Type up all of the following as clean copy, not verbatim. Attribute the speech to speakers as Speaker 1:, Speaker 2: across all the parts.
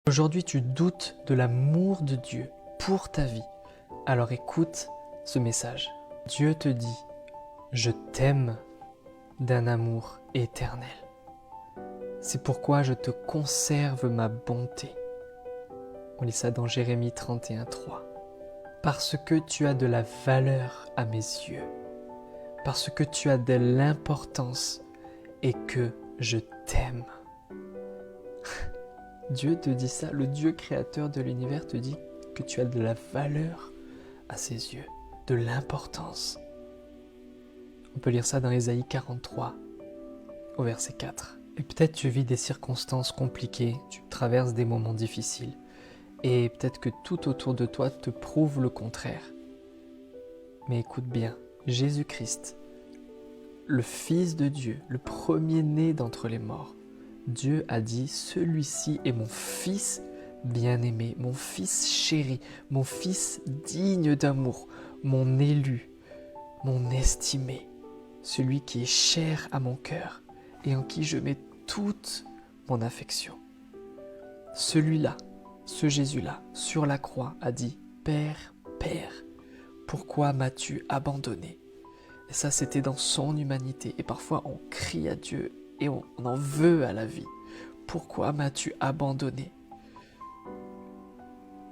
Speaker 1: Aujourd'hui, tu doutes de l'amour de Dieu pour ta vie. Alors écoute ce message. Dieu te dit, je t'aime d'un amour éternel. C'est pourquoi je te conserve ma bonté. On lit ça dans Jérémie 31:3. Parce que tu as de la valeur à mes yeux, parce que tu as de l'importance et que je t'aime. Dieu te dit ça, le Dieu créateur de l'univers te dit que tu as de la valeur à ses yeux, de l'importance. On peut lire ça dans Ésaïe 43, au verset 4. Et peut-être tu vis des circonstances compliquées, tu traverses des moments difficiles, et peut-être que tout autour de toi te prouve le contraire. Mais écoute bien, Jésus-Christ, le Fils de Dieu, le premier-né d'entre les morts, Dieu a dit, celui-ci est mon Fils bien-aimé, mon Fils chéri, mon Fils digne d'amour, mon élu, mon estimé, celui qui est cher à mon cœur et en qui je mets toute mon affection. Celui-là, ce Jésus-là, sur la croix, a dit, Père, Père, pourquoi m'as-tu abandonné? Et ça, c'était dans son humanité. Et parfois, on crie à Dieu et on en veut à la vie. Pourquoi m'as-tu abandonné?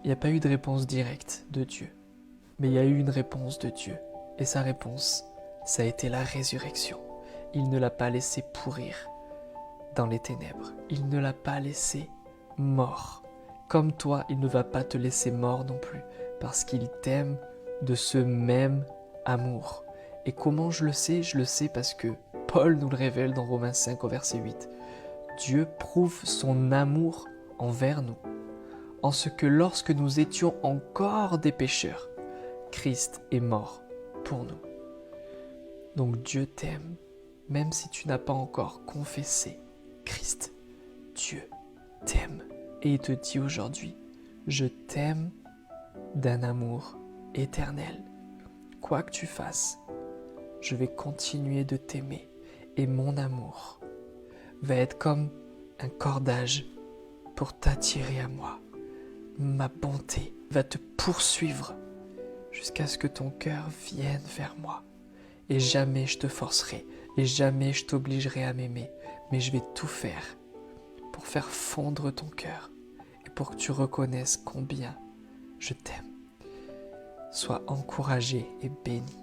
Speaker 1: Il n'y a pas eu de réponse directe de Dieu, mais il y a eu une réponse de Dieu. Et sa réponse, ça a été la résurrection. Il ne l'a pas laissé pourrir dans les ténèbres. Il ne l'a pas laissé mort. Comme toi, il ne va pas te laisser mort non plus, parce qu'il t'aime de ce même amour. Et comment je le sais? Je le sais parce que Paul nous le révèle dans Romains 5 au verset 8. Dieu prouve son amour envers nous, en ce que lorsque nous étions encore des pécheurs, Christ est mort pour nous. Donc Dieu t'aime, même si tu n'as pas encore confessé Christ. Dieu t'aime et il te dit aujourd'hui, je t'aime d'un amour éternel. Quoi que tu fasses, je vais continuer de t'aimer et mon amour va être comme un cordage pour t'attirer à moi. Ma bonté va te poursuivre jusqu'à ce que ton cœur vienne vers moi. Et jamais je te forcerai et jamais je t'obligerai à m'aimer, mais je vais tout faire pour faire fondre ton cœur et pour que tu reconnaisses combien je t'aime. Sois encouragé et béni.